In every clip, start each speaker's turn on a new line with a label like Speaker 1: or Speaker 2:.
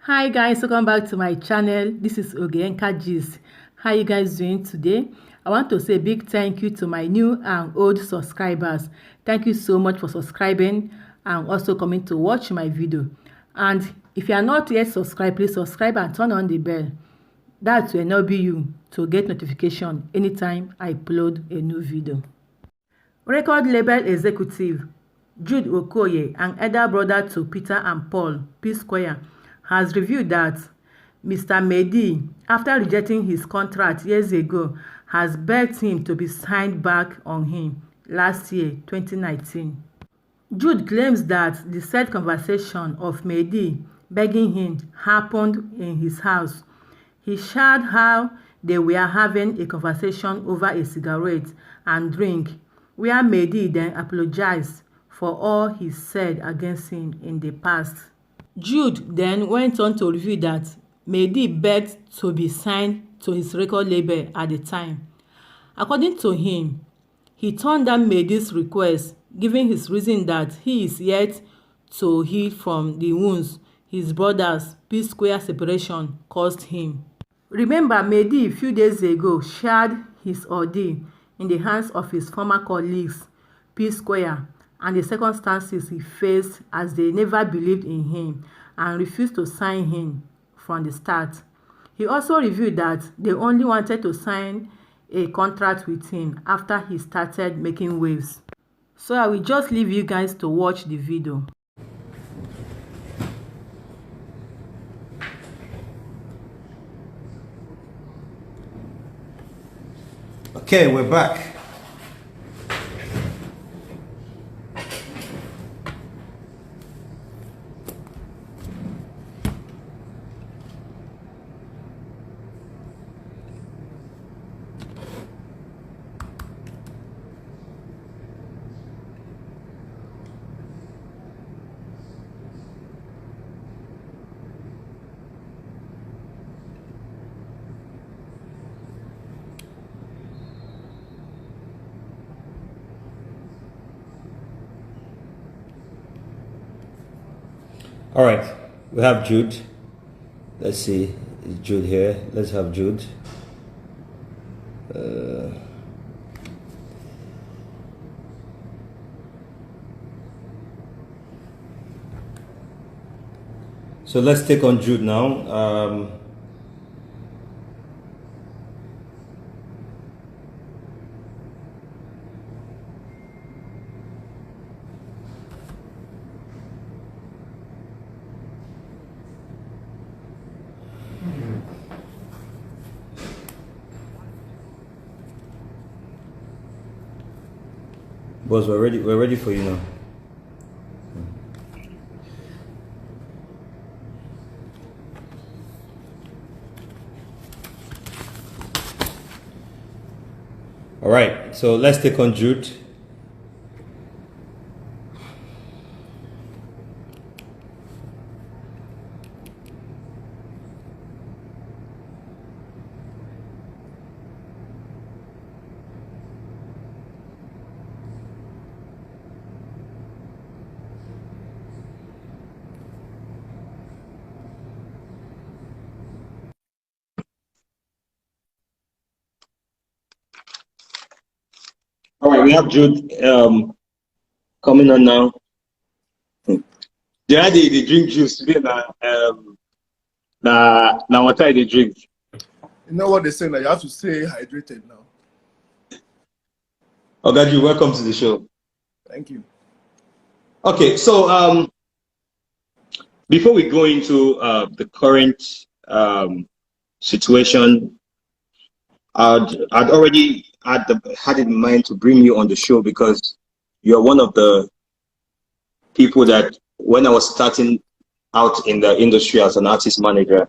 Speaker 1: Hi guys, welcome back to my channel. This is Ogenka Gist. How you guys doing today? I want to say a big thank you to my new and old subscribers. Thank you so much for subscribing and also coming to watch my video. And if you are not yet subscribed, please subscribe and turn on the bell. That will enable you to get notification anytime I upload a new video. Record label executive Jude Okoye, an elder brother to Peter and Paul P-Square, has revealed that Mr. Mehdi, after rejecting his contract years ago, has begged him to be signed back on him last year, 2019. Jude claims that the said conversation of Mehdi begging him happened in his house. He shared how they were having a conversation over a cigarette and drink, where Mehdi then apologized for all he said against him in the past. Jude then went on to reveal that Mehdi begged to be signed to his record label at the time. According to him, he turned down Mehdi's request, giving his reason that he is yet to heal from the wounds his brother's P-Square separation caused him. Remember, Mehdi a few days ago shared his ordeal in the hands of his former colleagues, P-Square, and the circumstances he faced as they never believed in him and refused to sign him from the start. He also revealed that they only wanted to sign a contract with him after he started making waves. So I will just leave you guys to watch the video.
Speaker 2: Okay, we're back. All right, we have Jude. Let's see, is Jude here? Let's have Jude. So let's take on Jude now. Boss, we're ready for you now. All right, so let's take on Jude. All right, we have Jude coming on now.
Speaker 3: Yeah, they drink juice today. Now what I they drink?
Speaker 4: You know what they say now, you have to stay hydrated now.
Speaker 3: Okay, Jude, welcome to the show.
Speaker 4: Thank you.
Speaker 3: Okay, so before we go into the current situation, I'd already had in mind to bring you on the show because you're one of the people that when I was starting out in the industry as an artist manager,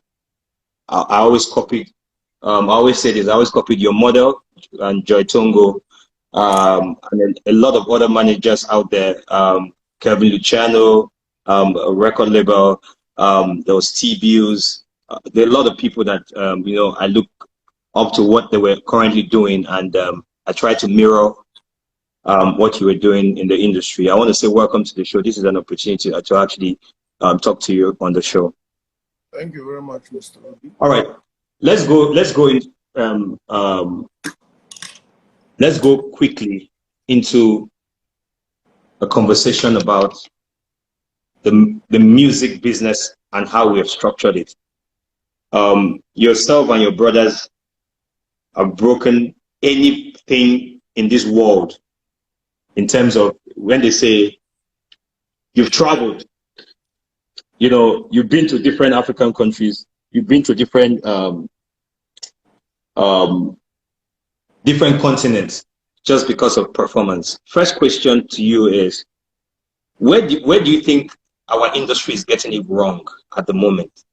Speaker 3: I always copied. I always say this. I always copied your model and Joy Tongo, and then a lot of other managers out there. Kevin Luciano, a record label. There was T-Bills. There are a lot of people that I look up to what they were currently doing, and I try to mirror what you were doing in the industry. I want to say welcome to the show. This is an opportunity to actually talk to you on the show.
Speaker 4: Thank you very much, Mr. Obi.
Speaker 3: All right, let's go. Let's go quickly into a conversation about the music business and how we have structured it. Yourself and your brothers have broken anything in this world in terms of when they say you've traveled, you know, you've been to different African countries, you've been to different different continents just because of performance. First question to you is, where do you think our industry is getting it wrong at the moment?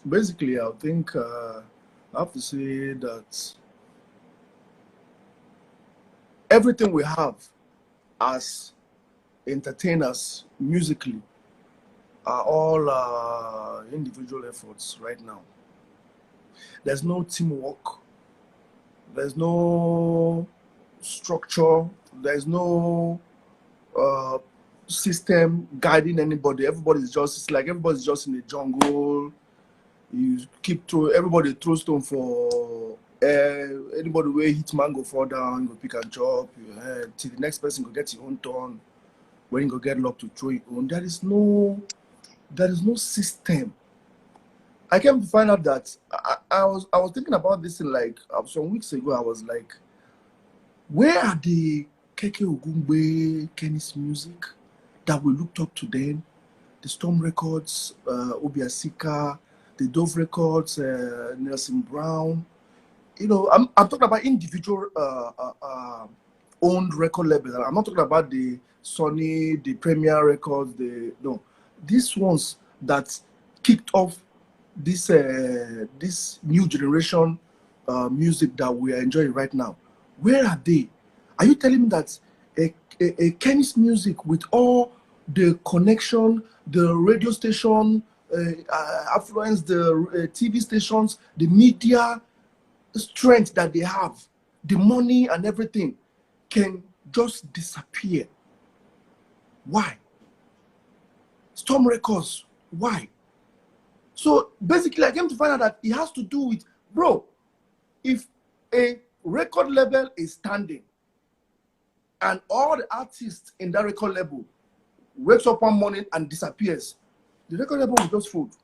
Speaker 4: Basically, I think I have to say that everything we have as entertainers musically are all individual efforts right now. There's no teamwork. There's no structure. There's no system guiding anybody. Everybody's just in the jungle. You keep throwing, everybody throws stone for anybody where hit man go fall down, go pick and chop, till the next person go get your own turn. When you go get locked to throw your own. There is no system. I came to find out that I was thinking about this in like some weeks ago. I was like, where are the Keke Ogungbe, Kenny's music that we looked up to then? The Storm Records, Obiasika, the Dove Records, Nelson Brown. You know, I'm talking about individual owned record labels. I'm not talking about the Sony, the Premier Records. These ones that kicked off this this new generation music that we are enjoying right now. Where are they? Are you telling me that a Kenny's music with all the connection, the radio station, affluence, the TV stations, the media strength that they have, the money and everything, can just disappear? Why? Storm Records, why? So basically, I came to find out that it has to do with, bro, if a record label is standing and all the artists in that record label wakes up one morning and disappears, the record label will just fold.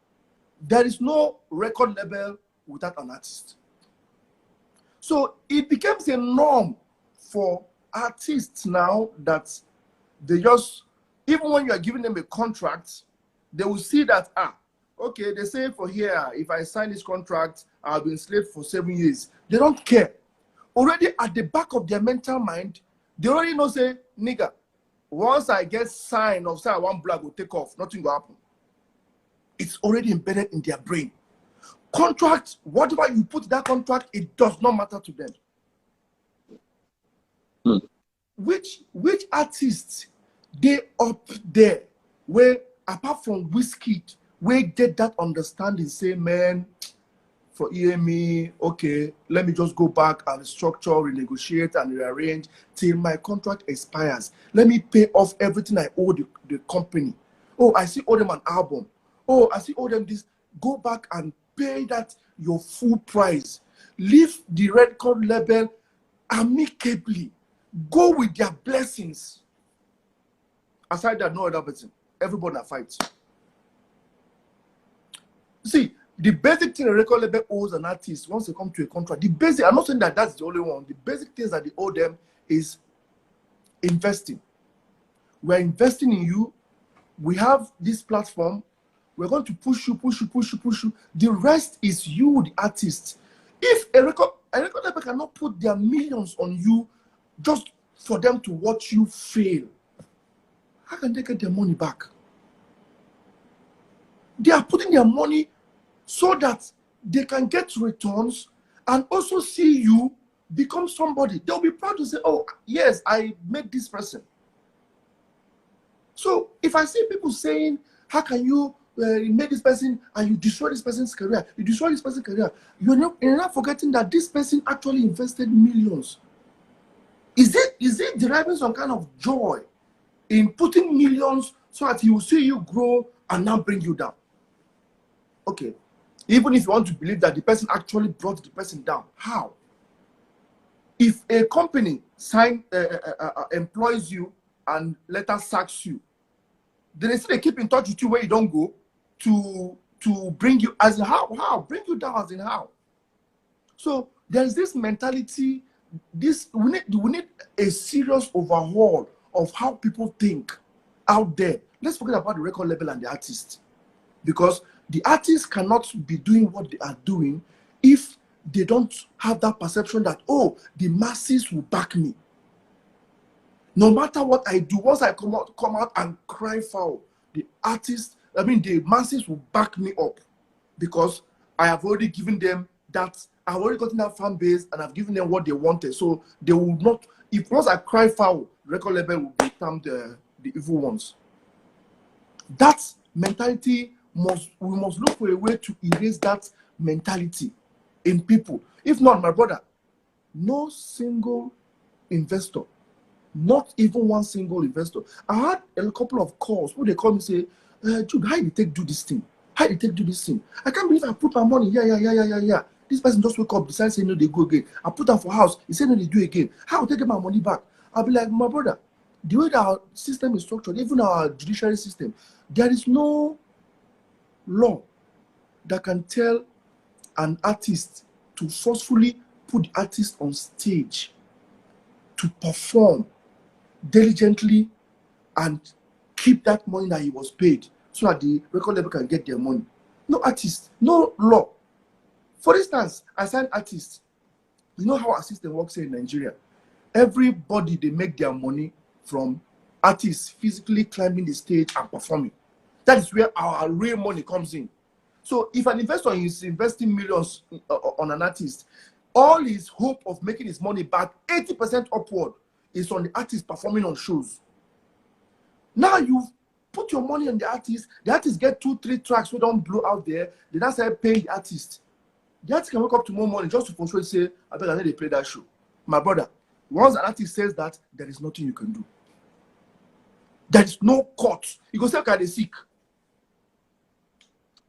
Speaker 4: There is no record label without an artist. So it becomes a norm for artists now that they just, even when you are giving them a contract, they will see that, okay, they say for here, if I sign this contract, I'll be enslaved for 7 years. They don't care. Already at the back of their mental mind, they already know, say, nigga, once I get sign of say one black will take off, nothing will happen. It's already embedded in their brain. Contract, whatever you put in that contract, it does not matter to them. Which artists they up there where, apart from Wizkid, where get that understanding, say, man, for EME, okay, let me just go back and structure, renegotiate, and rearrange till my contract expires. Let me pay off everything I owe the company. Oh, I see owe them an album. Oh, I see owe them this. Go back and pay that your full price. Leave the record label amicably. Go with their blessings. Aside that, no other person. Everybody fights. See, the basic thing a record label owes an artist once they come to a contract, the basic, I'm not saying that that's the only one. The basic things that they owe them is investing. We're investing in you. We have this platform. We're going to push you. The rest is you, the artist. If a record label cannot put their millions on you just for them to watch you fail, how can they get their money back? They are putting their money so that they can get returns and also see you become somebody. They'll be proud to say, oh, yes, I made this person. So if I see people saying, how can you make this person and you destroy this person's career? You destroy this person's career. You're not forgetting that this person actually invested millions. Is it deriving some kind of joy in putting millions so that he will see you grow and now bring you down. Okay. Even if you want to believe that the person actually brought the person down, how? If a company employs you and later sacks you, then they keep in touch with you where you don't go to bring you as in how bring you down as in how. So there's this mentality. We need a serious overhaul of how people think out there. Let's forget about the record label and the artist, because the artists cannot be doing what they are doing if they don't have that perception that, oh, the masses will back me. No matter what I do, once I come out and cry foul, the masses will back me up, because I have already given them that, I've already gotten that fan base and I've given them what they wanted. So they will not, if once I cry foul, record label will become the evil ones. That mentality we must look for a way to erase that mentality in people. If not, my brother, no single investor, not even one single investor. I had a couple of calls where they call me say, Jude, how did you take do this thing? How did you take do this thing? I can't believe I put my money. Yeah. This person just wake up, decide say no, they go again. I put them for house. He said no, they do again. How will they get my money back? I'll be like, my brother, the way that our system is structured, even our judiciary system, there is no law that can tell an artist to forcefully put the artist on stage to perform diligently and keep that money that he was paid so that the record label can get their money. No artist, no law. For instance, as an artist, you know how our system works here in Nigeria. Everybody, they make their money from artists physically climbing the stage and performing. That is where our real money comes in. So if an investor is investing millions on an artist, all his hope of making his money back 80% upward is on the artist performing on shows. Now you've put your money on the artist get 2-3 tracks we don't blow out there, they now start paying the artist. The artist can wake up tomorrow morning just to for sure say, I bet I need to play that show. My brother, once an artist says that, there is nothing you can do. There is no court. You go say, okay, they sick.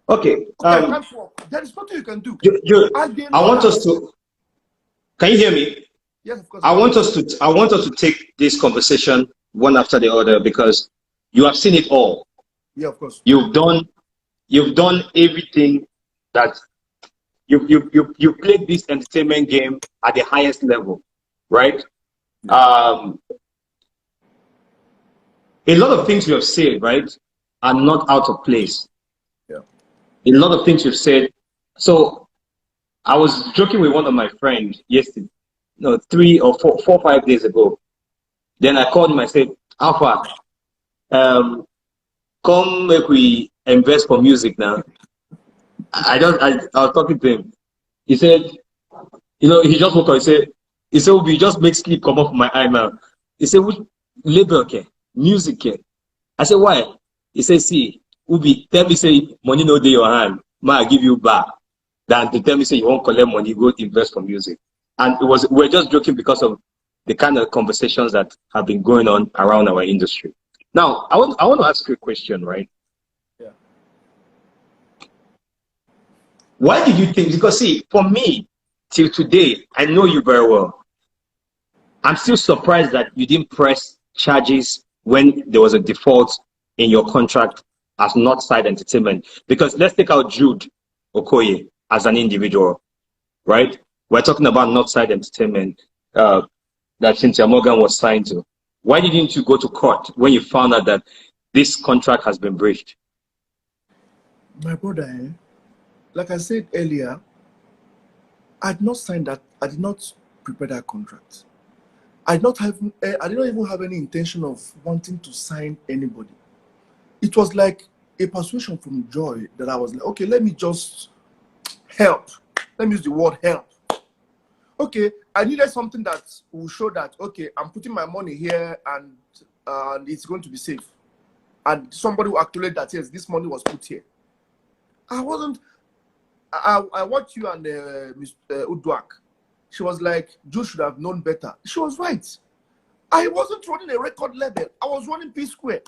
Speaker 3: Okay.
Speaker 4: There is nothing you can do.
Speaker 3: I want us to. Can you hear me?
Speaker 4: Yes, of course.
Speaker 3: I want us to take this conversation one after the other, because you have seen it all.
Speaker 4: Yeah, of course.
Speaker 3: You've done everything that you played this entertainment game at the highest level, right? A lot of things you have said, right, are not out of place.
Speaker 4: Yeah.
Speaker 3: A lot of things you've said. So I was joking with one of my friends yesterday, 3 or 4 or 5 days ago. Then I called him. I said, Alpha, come make we invest for music now. I was talking to him. He said, he just woke up. He said, we just make sleep come off my eye now. He said, which label care? Music care? I said, why? He said, see, Ubi, tell me say money no dey your hand, I give you back. Than to tell me say you won't collect money, go invest for music. And we're just joking because of the kind of conversations that have been going on around our industry. Now, I want to ask you a question, right?
Speaker 4: Yeah.
Speaker 3: Why did you think? Because see, for me, till today, I know you very well. I'm still surprised that you didn't press charges when there was a default in your contract as Northside Entertainment. Because let's take out Jude Okoye as an individual, right? We're talking about Northside Entertainment that Cynthia Morgan was signed to. Why didn't you go to court when you found out that this contract has been breached?
Speaker 4: My brother, like I said earlier, I did not sign that. I did not prepare that contract. I did not even have any intention of wanting to sign anybody. It was like a persuasion from Joy that I was like, okay, let me just help. Let me use the word help. Okay, I needed something that will show that, okay, I'm putting my money here and it's going to be safe. And somebody will acknowledge that, yes, this money was put here. I watched you and Ms. Udwak. She was like, Jude should have known better. She was right. I wasn't running a record label. I was running P Square.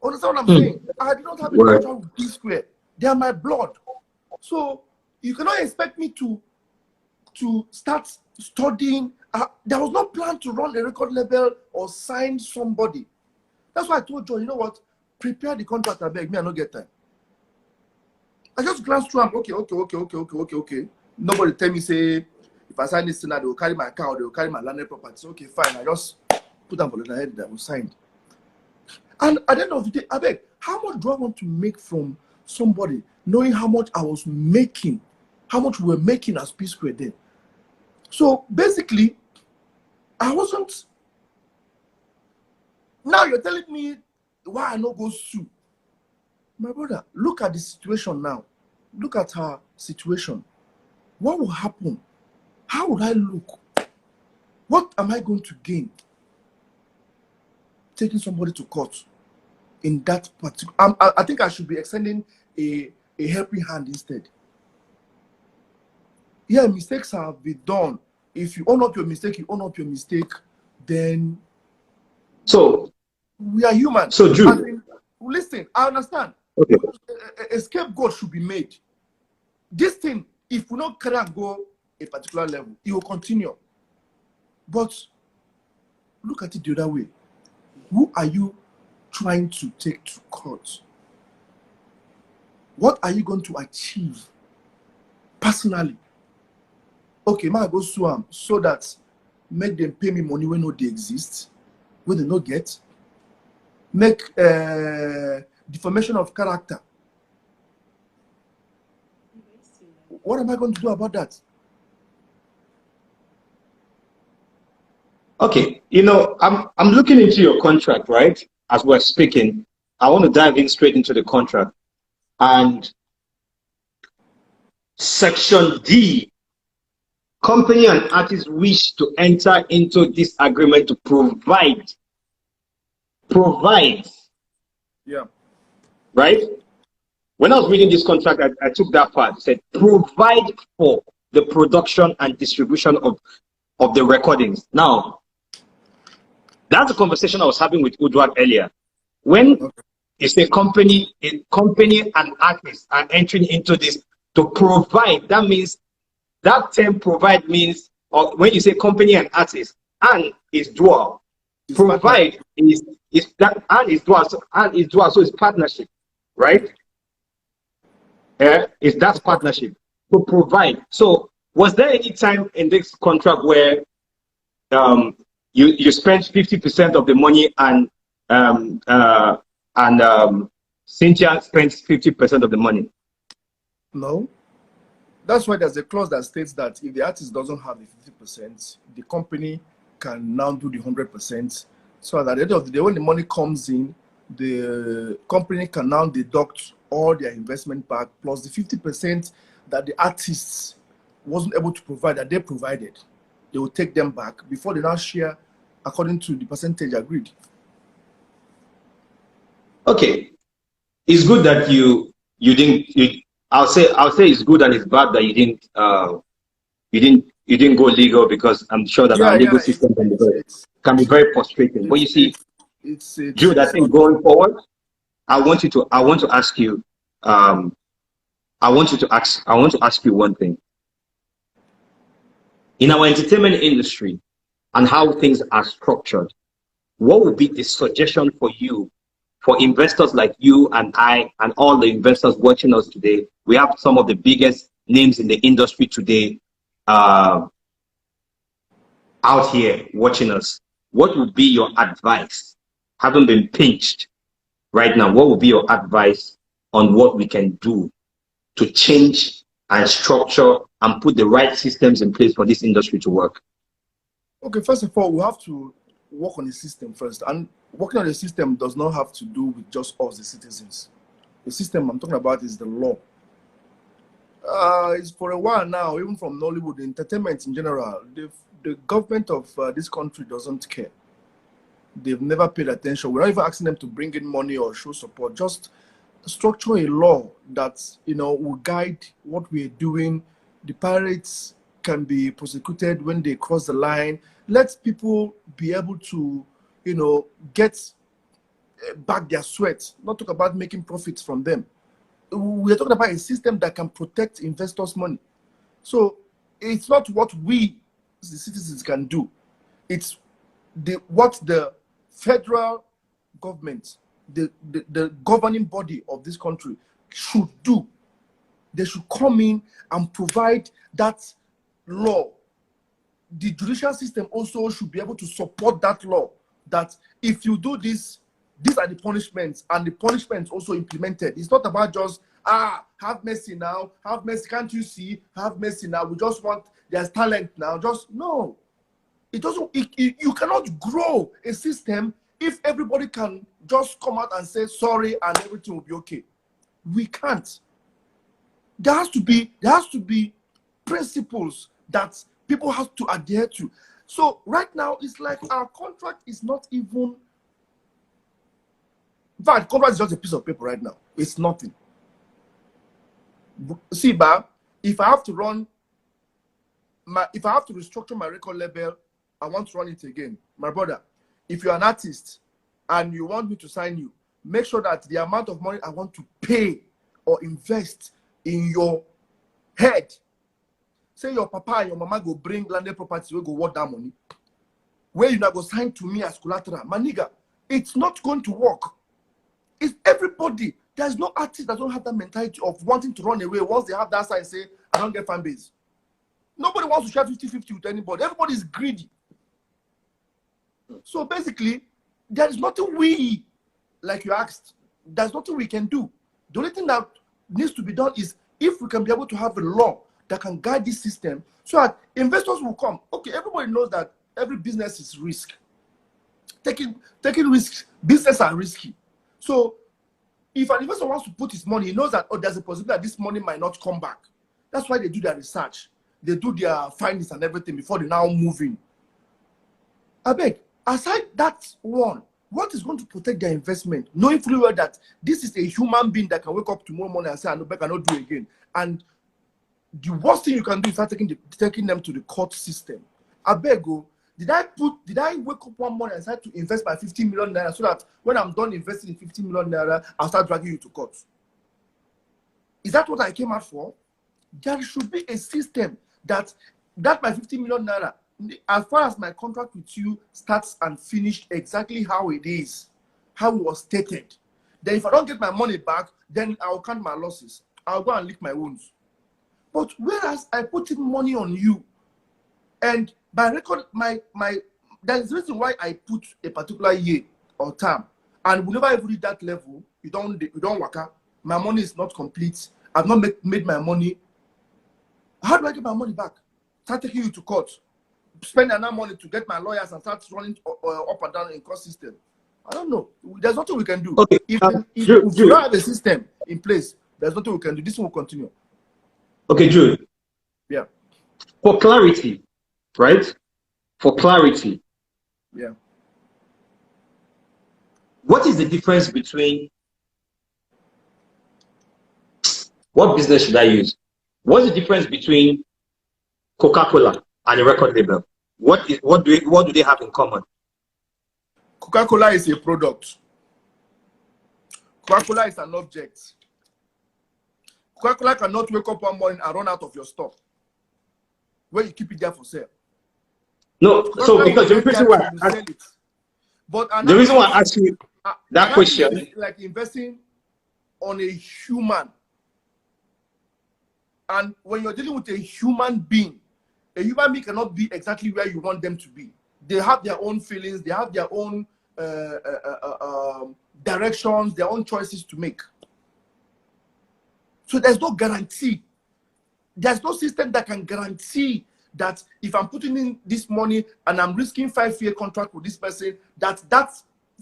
Speaker 4: Understand what I'm saying? I did not have any
Speaker 3: Right.
Speaker 4: contract with P Square. They are my blood. So you cannot expect me to start studying. There was no plan to run a record label or sign somebody. That's why I told John, you know what? Prepare the contract. I beg me, I don't get time. I just glanced through. I'm okay. Nobody tell me say if I sign this tonight, they will carry my car, or they will carry my landed properties. Okay, fine. I just put them for the head that was signed. And at the end of the day, I beg, how much do I want to make from somebody, knowing how much I was making, how much we were making as P Square then? So basically, I wasn't. Now you're telling me why I not go sue. My brother, look at the situation now. Look at her situation. What will happen? How would I look? What am I going to gain? Taking somebody to court in that particular. I think I should be extending a helping hand instead. Yeah, mistakes have been done. If you own up your mistake, you own up your mistake, then
Speaker 3: So
Speaker 4: we are human.
Speaker 3: So Jude,
Speaker 4: Listen, I understand.
Speaker 3: okay.
Speaker 4: A scapegoat should be made. This thing, if we not carry and go a particular level, it will continue. But look at it the other way. Who are you trying to take to court? What are you going to achieve personally? Okay, ma go sue am so that make them pay me money when no they exist, when they no get. Make defamation of character. What am I going to do about that?
Speaker 3: Okay, you know, I'm looking into your contract, right? As we're speaking, I want to dive in straight into the contract. And section D, company and artist wish to enter into this agreement to provide,
Speaker 4: Yeah.
Speaker 3: right? When I was reading this contract, I took that part. It said, provide for the production and distribution of the recordings. Now, that's a conversation I was having with Udward earlier. When it's a company and artists are entering into this to provide, that means, that term provide means, or when you say company and artist, and is dual.
Speaker 4: It's
Speaker 3: Provide is that, and is dual, so it's partnership, right? Is that partnership to provide. So was there any time in this contract where you spent 50% of the money and Cynthia spent 50% of the money?
Speaker 4: No. That's why there's a clause that states that if the artist doesn't have the 50%, the company can now do the 100%. So at the end of the day, when the money comes in, the company can now deduct all their investment back plus the 50% that the artists wasn't able to provide, that they provided. They will take them back before they now share according to the percentage agreed.
Speaker 3: Okay, it's good that you didn't. I'll say it's good and it's bad that you didn't go legal, because I'm sure that our legal system can be very frustrating. But you see, Jude, I think going forward, I want to ask you one thing. In our entertainment industry and how things are structured, what would be the suggestion for you, for investors like you and I and all the investors watching us today? We have some of the biggest names in the industry today out here watching us. What would be your advice, having been pinched right now? What would be your advice on what we can do to change and structure and put the right systems in place for this industry to work?
Speaker 4: Okay, first of all, we have to work on the system first. And working on the system does not have to do with just us, the citizens. The system I'm talking about is the law. It's for a while now, even from Nollywood, entertainment in general, the government of this country doesn't care. They've never paid attention. We're not even asking them to bring in money or show support. Just structure a law that, you know, will guide what we're doing. The pirates can be prosecuted when they cross the line. Let people be able to, you know, get back their sweat, not talk about making profits from them. We're talking about a system that can protect investors' money. So it's not what we, the citizens, can do. It's what the federal government, the governing body of this country should do. They should come in and provide that law. The judicial system also should be able to support that law, that if you do this, these are the punishments, and the punishments also implemented. It's not about just, have mercy now, have mercy, can't you see, have mercy now, we just want, there's talent now, just, no. It doesn't, you cannot grow a system if everybody can just come out and say sorry and everything will be okay. We can't. There has to be principles that people have to adhere to. So right now, it's like our contract is not even, in fact, contract is just a piece of paper right now. It's nothing. See, Ba, if I have to restructure my record label, I want to run it again. My brother, if you're an artist and you want me to sign you, make sure that the amount of money I want to pay or invest in your head, say your papa and your mama go bring landed properties, we go work that money, where you not go sign to me as collateral, my nigga, it's not going to work. It's everybody. There's no artist that don't have that mentality of wanting to run away once they have that sign, say, I don't get fan base. Nobody wants to share 50-50 with anybody. Everybody is greedy. So basically, there is nothing we, like you asked, there's nothing we can do. The only thing that needs to be done is if we can be able to have a law that can guide this system so that investors will come. Okay, everybody knows that every business is risk. Taking risks, business are risky. So if an investor wants to put his money, he knows that, oh, there's a possibility that this money might not come back. That's why they do their research. They do their findings and everything before they now move in. I beg, aside that one, what is going to protect their investment? Knowing fully well that this is a human being that can wake up tomorrow morning and say, I cannot do it again. And the worst thing you can do is start taking them to the court system. I beg, did I wake up one morning and decide to invest my 15 million naira so that when I'm done investing in 15 million naira, I'll start dragging you to court? Is that what I came out for? There should be a system that my 15 million naira, as far as my contract with you starts and finished exactly how it is, how it was stated, then if I don't get my money back, then I'll count my losses. I'll go and lick my wounds. But whereas I put in money on you, and by record, there's a reason why I put a particular year or term, and whenever I reach that level, you don't work out. My money is not complete. I've not made my money. How do I get my money back? Start taking you to court, spend enough money to get my lawyers and start running up and down in court system. I don't know. There's nothing we can do.
Speaker 3: Okay.
Speaker 4: If you don't have a system in place, there's nothing we can do. This will continue.
Speaker 3: Okay, Jude.
Speaker 4: Yeah.
Speaker 3: For clarity, right? For clarity.
Speaker 4: Yeah.
Speaker 3: What is the difference between, what business should I use? What's the difference between Coca-Cola and a record label? What do they have in common?
Speaker 4: Coca-Cola is a product. Coca-Cola is an object. Coca-Cola cannot wake up one morning and run out of your store where you keep it there for sale.
Speaker 3: No, so because the reason why the reason why I asked you that question,
Speaker 4: like investing on a human, and when you're dealing with a human being cannot be exactly where you want them to be. They have their own feelings, they have their own directions, their own choices to make. So there's no guarantee. There's no system that can guarantee that if I'm putting in this money and I'm risking 5-year contract with this person, that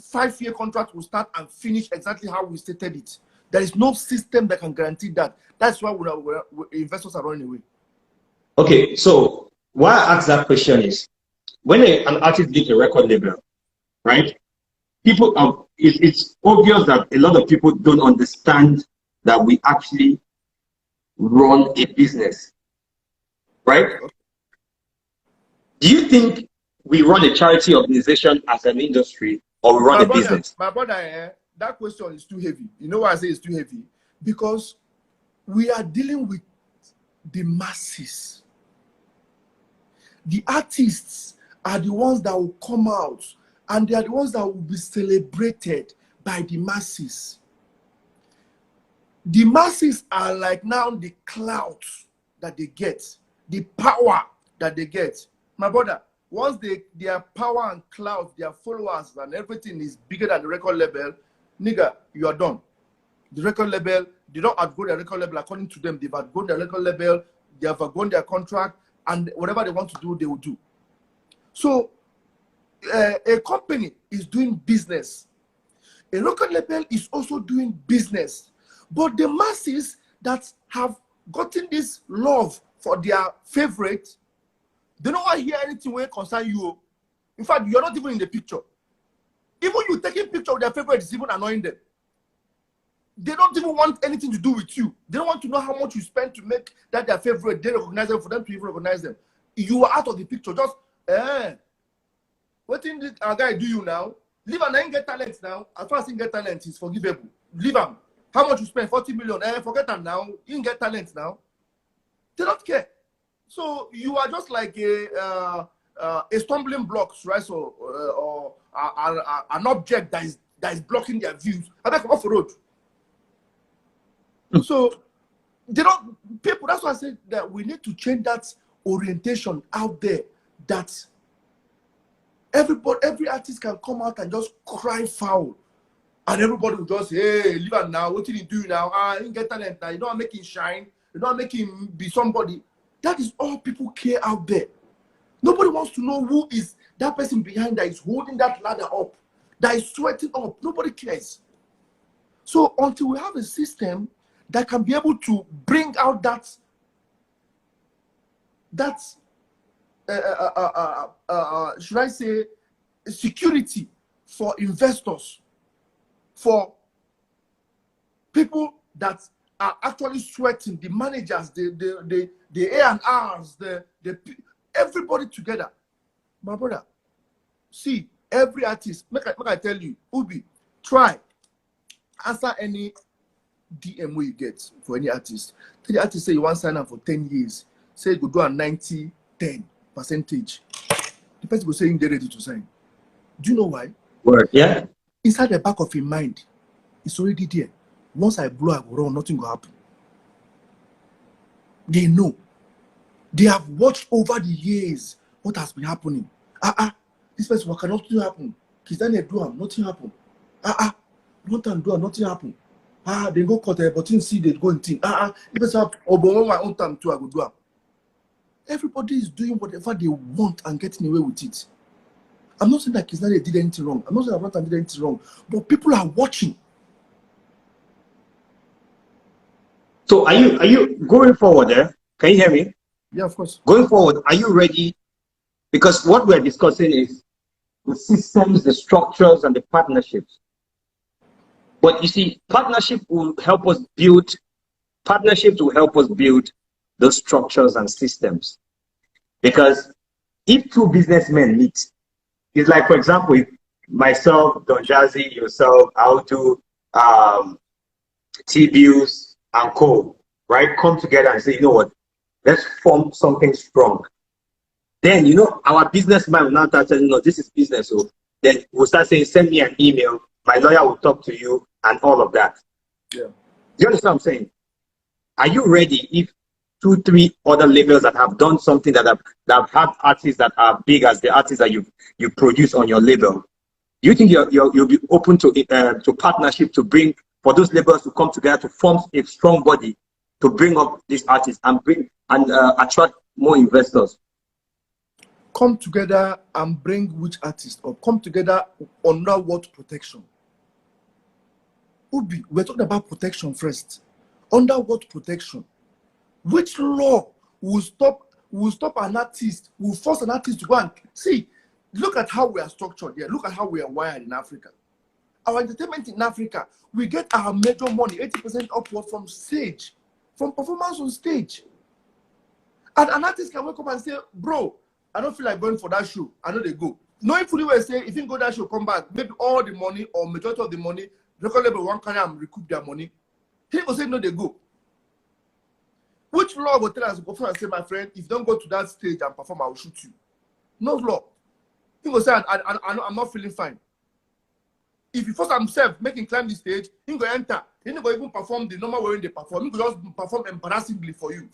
Speaker 4: 5-year contract will start and finish exactly how we stated it. There is no system that can guarantee that. That's why investors are running away.
Speaker 3: Okay, so why I ask that question is, when an artist gets a record label, right? People, it's obvious that a lot of people don't understand that we actually run a business, right? Do you think we run a charity organization as an industry, or we run a business?
Speaker 4: My brother, that question is too heavy. You know why I say it's too heavy? Because we are dealing with the masses. The artists are the ones that will come out, and they are the ones that will be celebrated by the masses. The masses are like now the clout that they get, the power that they get. My brother, once their power and clout, their followers and everything is bigger than the record label, nigga, you are done. The record label, they don't outgrow their record label according to them. They've outgrown their record label, they have outgrown their contract, and whatever they want to do, they will do. So, a company is doing business. A record label is also doing business. But the masses that have gotten this love for their favorite, they don't want to hear anything when it concerns you. In fact, you're not even in the picture. Even you taking picture of their favorite is even annoying them. They don't even want anything to do with you. They don't want to know how much you spend to make that their favorite. They recognize them for them to even recognize them. You are out of the picture. Just, what did our guy do you now? Leave and then get talent now. As far as he get talent, he's forgivable. Leave him. How much you spend? 40 million. Forget them now. You can get talent now. They don't care. So you are just like a stumbling block, right? So or an object that is blocking their views. I beg off the road. So they don't people. That's why I said that we need to change that orientation out there. That every artist can come out and just cry foul. And everybody will just say, hey, leave it now. What did he do now? He get talent now. You don't make him shine. You don't make him be somebody. That is all people care out there. Nobody wants to know who is that person behind that is holding that ladder up, that is sweating up. Nobody cares. So until we have a system that can be able to bring out should I say, security for investors, for people that are actually sweating, the managers, the A&Rs, everybody together. My brother, see, every artist, make I tell you, Ubi, try, answer any DM you get for any artist. Tell the artist say you want to sign up for 10 years. Say you go do a 90-10%. The person will say they're ready to sign. Do you know why?
Speaker 3: Word, yeah.
Speaker 4: Inside the back of your mind, it's already there. Once I blow, I go run, nothing will happen. They know. They have watched over the years what has been happening. This person, what cannot happen? Kizane do nothing happen. One time do nothing happen. They go cut but you see they go and think. This person have my own time too, I go do. Everybody is doing whatever they want and getting away with it. I'm not saying that Kizane did anything wrong. I'm not saying that Ratan did anything wrong. But people are watching.
Speaker 3: So are you going forward there? Can you hear me?
Speaker 4: Yeah, of course.
Speaker 3: Going forward, are you ready? Because what we're discussing is the systems, the structures, and the partnerships. But you see, partnerships will help us build those structures and systems. Because if two businessmen meet, it's like, for example, if myself, Don Jazzy, yourself, I'll do T-Bills and Co, right? Come together and say, you know what? Let's form something strong. Then, you know, our businessman will now start saying, no, this is business. So then we'll start saying, send me an email. My lawyer will talk to you and all of that.
Speaker 4: Yeah.
Speaker 3: Do you understand what I'm saying? Are you ready if 2-3 other labels that have done something that have had artists that are big as the artists that you produce on your label? Do you think you'll be open to partnership to bring for those labels to come together to form a strong body to bring up these artists and attract more investors?
Speaker 4: Come together and bring which artist or come together under what protection? Ubi, we're talking about protection first. Under what protection? Which law will stop an artist, will force an artist to go and see? Look at how we are structured here. Look at how we are wired in Africa. Our entertainment in Africa, we get our major money, 80% upward from stage, from performance on stage. And an artist can wake up and say, bro, I don't feel like going for that show. I know they go. knowing fully well say if you go that show come back, maybe all the money or majority of the money, record label one carry and recoup their money. He go say no, they go. Which law will tell us go and say, my friend, if you don't go to that stage and perform, I will shoot you? No law. He will say, I'm not feeling fine. If he force himself, make him climb the stage, he go enter. He go even perform the normal way they perform. He go just perform embarrassingly for you.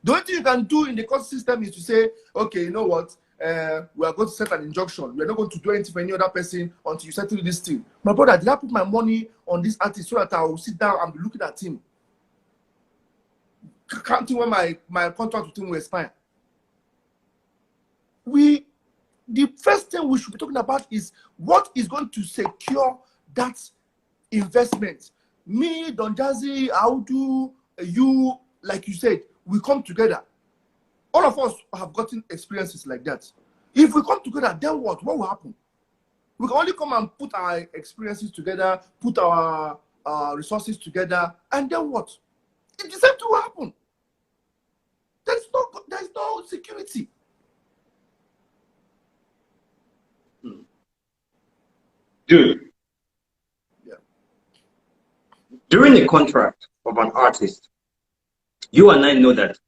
Speaker 4: The only thing you can do in the court system is to say, okay, you know what? We are going to set an injunction. We are not going to do anything for any other person until you settle this thing. My brother, did I put my money on this artist so that I will sit down and be looking at him? Counting when my contract with him will expire. The first thing we should be talking about is what is going to secure that investment. Me, Don Jazzy, Audu, you, like you said, we come together. All of us have gotten experiences like that. If we come together, then what? What will happen? We can only come and put our experiences together, put our resources together, and then what? The same thing will happen. There's no security.
Speaker 3: Dude,
Speaker 4: Yeah.
Speaker 3: during the contract of an artist, you and I know that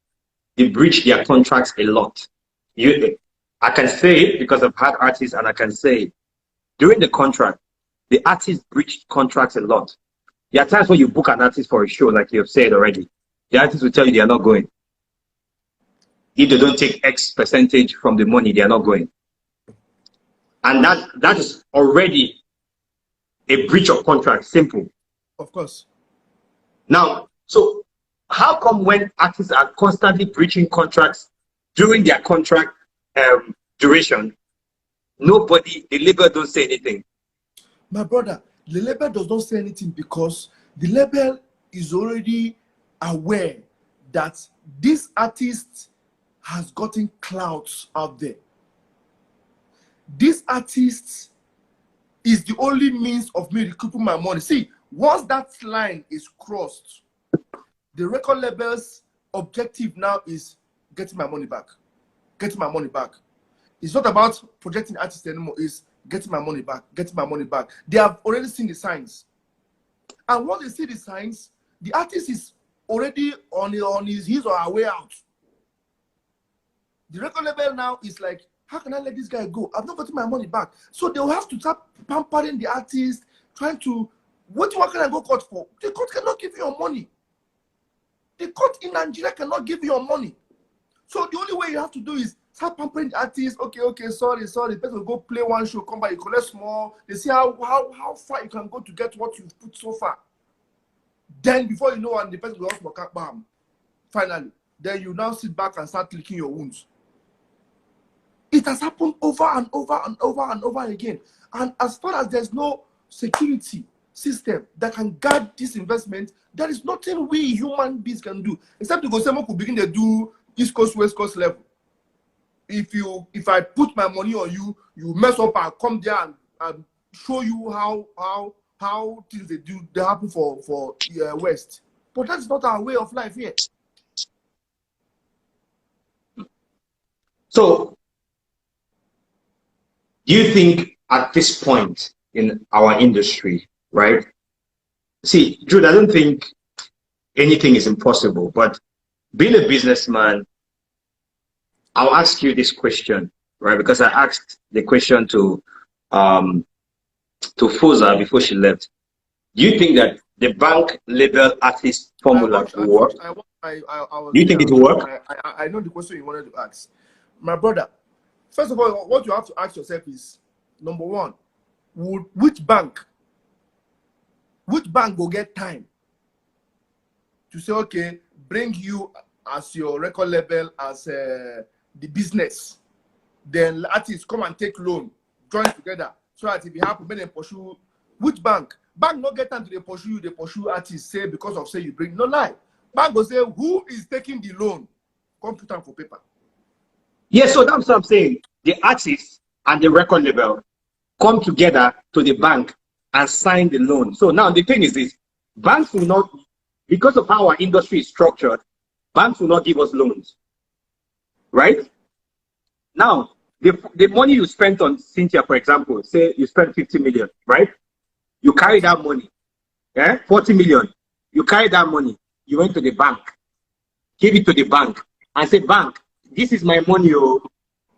Speaker 3: they breach their contracts a lot. I can say it because I've had artists, and I can say it. During the contract, the artist breached contracts a lot. There are times when you book an artist for a show, like you have said already, the artist will tell you they are not going. If they don't take X percentage from the money, they are not going. And that is already a breach of contract, simple.
Speaker 4: Of course.
Speaker 3: Now, so how come when artists are constantly breaching contracts during their contract duration, the label don't say anything?
Speaker 4: My brother, the label does not say anything because the label is already aware that this artist has gotten clouds out there. This artist is the only means of me recouping my money. See, once that line is crossed, the record label's objective now is getting my money back. Getting my money back. It's not about projecting artists anymore. It's getting my money back. Getting my money back. They have already seen the signs. And once they see the signs, the artist is already on his or her way out. The record label now is like, how can I let this guy go? I've not gotten my money back. So they'll have to start pampering the artist, trying to, what can I go court for? The court cannot give you your money. The court in Nigeria cannot give you your money. So the only way you have to do is start pampering the artist. Okay, sorry. The person will go play one show, come back, you collect small. They see how far you can go to get what you've put so far. Then before you know, and the person will also work, bam. Finally, then you now sit back and start licking your wounds. It has happened over and over again. And as far as there's no security system that can guard this investment, there is nothing we human beings can do. Except to go someone could begin to do East Coast, West Coast level. If I put my money on you, you mess up, I'll come there and show you how things they happen for West. But that's not our way of life here.
Speaker 3: So, do you think at this point in our industry, right? See, Jude, I don't think anything is impossible, but being a businessman, I'll ask you this question, right? Because I asked the question to Foza before she left. Do you think that the bank label artist formula will work? Do you think it will work?
Speaker 4: I know the question you wanted to ask. My brother, first of all, what you have to ask yourself is, number one, which bank will get time to say, okay, bring you as your record label as the business, then artists come and take loan, join together, so that if you happen, then pursue. Which bank not get time to pursue you, they pursue artists, say because of say you bring, no lie. Bank will say, who is taking the loan? Come put them for paper.
Speaker 3: Yes, so that's what I'm saying. The artist and the record label come together to the bank and sign the loan. So now the thing is this, banks will not, because of how our industry is structured, banks will not give us loans, right? Now, the money you spent on Cynthia, for example, say you spent 50 million, right? You carry that money, 40 million. You carry that money, you went to the bank, give it to the bank, and say, bank, this is my money,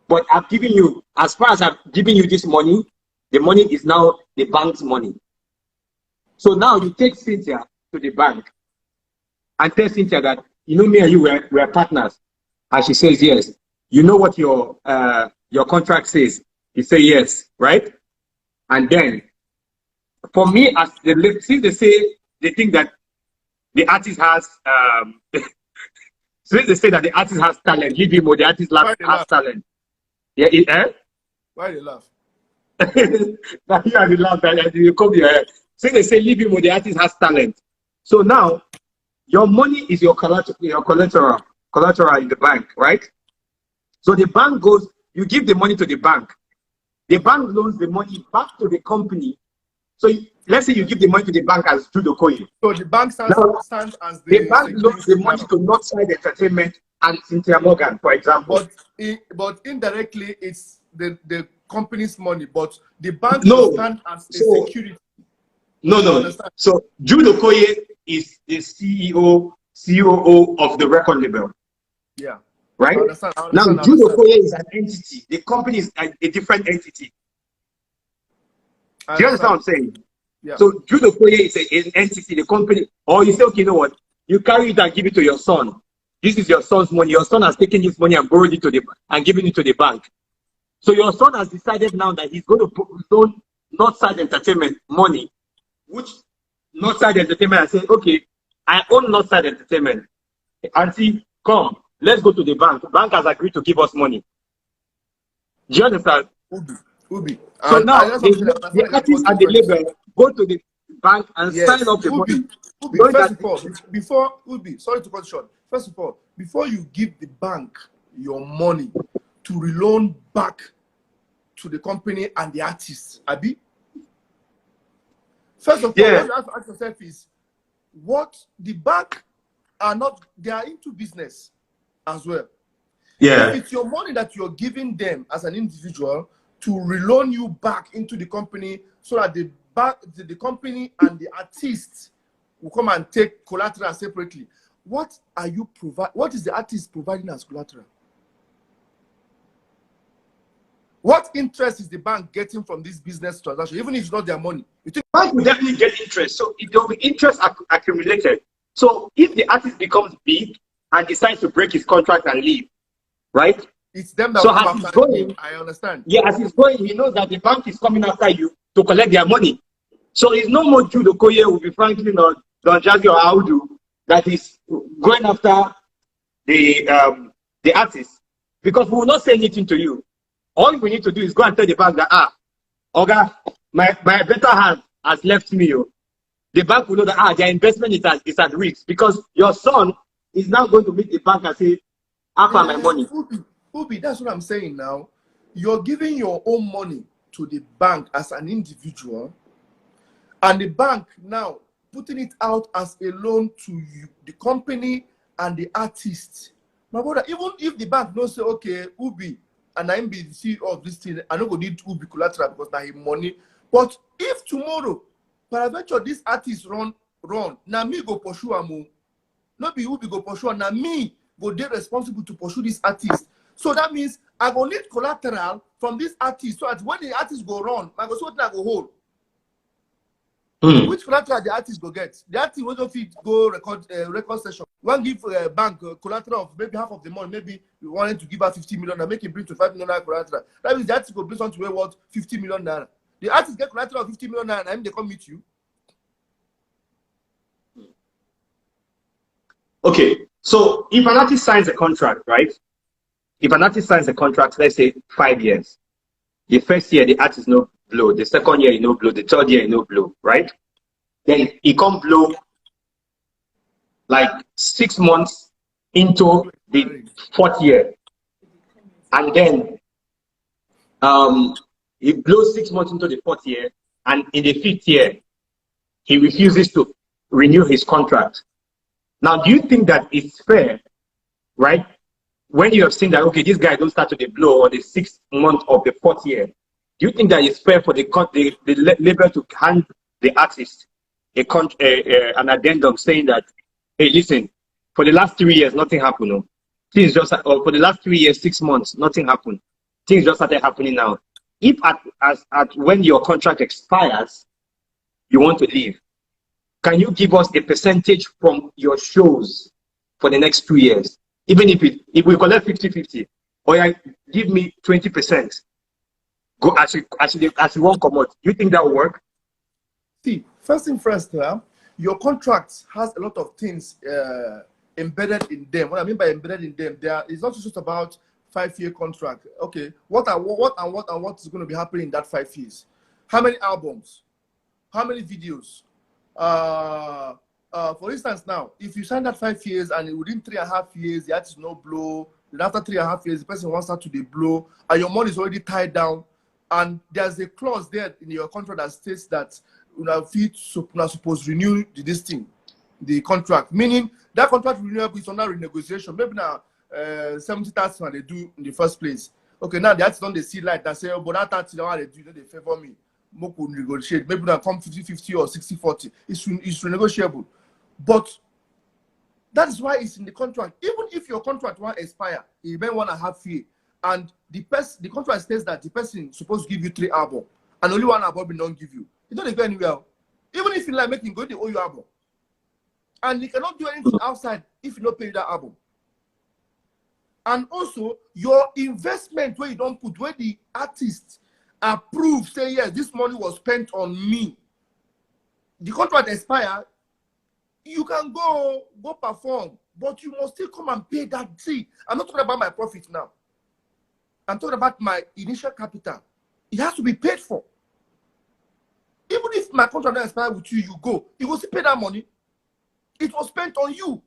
Speaker 3: but I've given you, as far as I've given you this money, the money is now the bank's money. So now you take Cynthia to the bank and tell Cynthia that, you know, me and you we're partners. And she says, yes. You know what your contract says? You say yes, right? And then, for me, as since they say they think that the artist has, since they say that the artist has talent, leave him or the artist has talent. Yeah,
Speaker 4: Why do you laugh?
Speaker 3: Now you are the laugh and you come here. Since they say leave him or the artist has talent. So now, your money is your collateral in the bank, right? So the bank goes, you give the money to the bank. The bank loans the money back to the company. So let's say you give the money to the bank as Jude Okoye.
Speaker 4: So the bank stands as
Speaker 3: the bank loans the money to Northside Entertainment and Cynthia Morgan, for example.
Speaker 4: But indirectly, it's the company's money. But the bank will stand as a security.
Speaker 3: No. So Jude Okoye is the COO of the record label.
Speaker 4: Yeah.
Speaker 3: Right?
Speaker 4: I understand.
Speaker 3: Now, Jude Okoye is an entity. The company is a different entity. Do you understand what I'm saying?
Speaker 4: Yeah.
Speaker 3: So Jude Okoye is an entity, the company. Or you say, okay, you know what? You carry it and give it to your son. This is your son's money. Your son has taken this money and borrowed it and given it to the bank. So your son has decided now that he's going to loan Northside Entertainment money, which Northside Entertainment has said, okay, I own Northside Entertainment. Auntie, come, let's go to the bank. The bank has agreed to give us money. Do you understand?
Speaker 4: Ubi.
Speaker 3: So now the artists and the label go to the bank and sign up the money.
Speaker 4: First of all, before sorry to cut short. First of all, before you give the bank your money to reloan back to the company and the artist, Abi. First of all, what you have to ask yourself is, what the bank are not, they are into business as well.
Speaker 3: Yeah.
Speaker 4: If it's your money that you're giving them as an individual to reloan you back into the company so that the company and the artist will come and take collateral separately, what is the artist providing as collateral? What interest is the bank getting from this business transaction, even if it's not their money? You think
Speaker 3: the bank will definitely get interest. So if there will be interest accumulated. So if the artist becomes big and decides to break his contract and leave, right?
Speaker 4: It's them that
Speaker 3: so as he's going,
Speaker 4: I understand.
Speaker 3: Yeah, as he's going, he knows that the bank is coming after you to collect their money. So it's no more Jude Okoye will be Franklin or Don Jazzy or Audu that is going after the artist, because we will not say anything to you. All we need to do is go and tell the bank that, Oga, my better hand has left me. The bank will know that their investment is at risk, because your son is now going to meet the bank and say, after my money.
Speaker 4: Ubi, that's what I'm saying now. You're giving your own money to the bank as an individual, and the bank now putting it out as a loan to you, the company and the artist. My brother, even if the bank don't say, okay, Ubi, and I'm the CEO of this thing, I don't go need Ubi collateral because I have money. But if tomorrow, peradventure, this artist run, now me go pursue amu. Not be Ubi go pursue, now me go dey responsible to pursue this artist. So that means I go need collateral from this artist, so that when the artist go run, I go see what I go hold. Which collateral the artist go get? The artist will not go record session. One give bank collateral of maybe half of the money. Maybe you wanted to give her 50 million and make him bring to 5 million collateral. That means the artist go bring something worth 50 million naira. The artist get collateral of 50 million naira and they come meet you.
Speaker 3: Okay, so if an artist signs a contract, right? If an artist signs a contract, let's say 5 years, the first year the artist no blow, the second year he no blow, the third year he no blow, right? Then he come blow like 6 months into the fourth year, and then he blows 6 months into the fourth year, and in the fifth year he refuses to renew his contract. Now, do you think that it's fair, right? when you have seen that, okay, this guy don't start to the blow on the 6th month of the 4th year, do you think that it's fair for the label to hand the artist an addendum saying that, hey, listen, for the last 3 years, nothing happened. No? Things just, or for the last 3 years, 6 months, nothing happened. Things just started happening now. If when your contract expires, you want to leave, can you give us a percentage from your shows for the next 2 years? Even if we collect 50-50, or yeah, give me 20%. Go as you won't come out. Do you think that will work?
Speaker 4: See, first thing first, your contract has a lot of things embedded in them. What I mean by embedded in them, it's not just about 5-year contract. Okay, what is going to be happening in that 5 years? How many albums? How many videos? For instance, now, if you sign that 5 years and within 3.5 years, the artist no blow, then after 3.5 years, the person wants to the blow, and your money is already tied down, and there's a clause there in your contract that states that you are supposed to renew this thing, the contract, meaning that contract renewal is under renegotiation. Maybe now 70,000 they do in the first place. Okay, now the artist don't they see light and say, oh, but that 30 they do, they favor me. More could negotiate. Maybe now come 50-50 or 60-40. It's renegotiable. But that is why it's in the contract. Even if your contract will expire, you may 1.5 years, and the contract states that the person is supposed to give you 3 albums, and only 1 album will not give you. You don't go anywhere. Even if you like making good, they owe you album. And you cannot do anything outside if you don't pay that album. And also, your investment where you don't put, where the artist approve, say, yes, this money was spent on me. The contract expire, you can go perform, but you must still come and pay that fee. I'm not talking about my profit now. I'm talking about my initial capital. It has to be paid for. Even if my contract doesn't expire with you, you go. You will still pay that money. It was spent on you.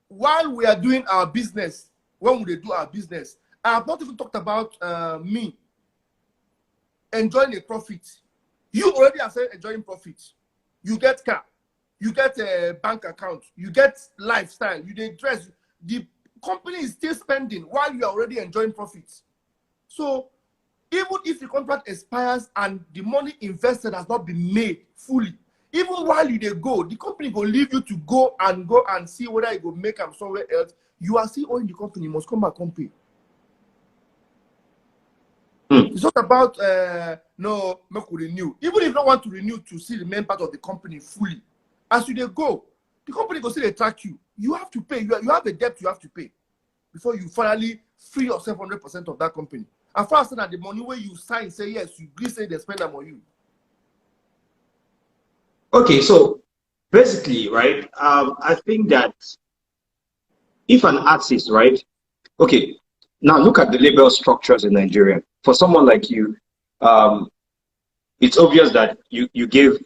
Speaker 4: While we are doing our business, when we do our business, I have not even talked about me enjoying a profit. You already are saying enjoying profit. You get car. You get a bank account, you get lifestyle, you get dress. The company is still spending while you are already enjoying profits. So even if the contract expires and the money invested has not been made fully, even while you go, the company will leave you to go and see whether you go make them somewhere else. You are still owing the company, you must come back and pay. It's not about no, make we renew. Even if you don't want to renew to see the main part of the company fully. As you go, the company will still track you. You have to pay. You have a debt you have to pay before you finally free yourself 100% of that company. And faster than the money where you sign, say yes, you agree, say they spend them on you.
Speaker 3: Okay, so basically, right? I think that if an artist, right? Okay, now look at the label structures in Nigeria. For someone like you, it's obvious that you gave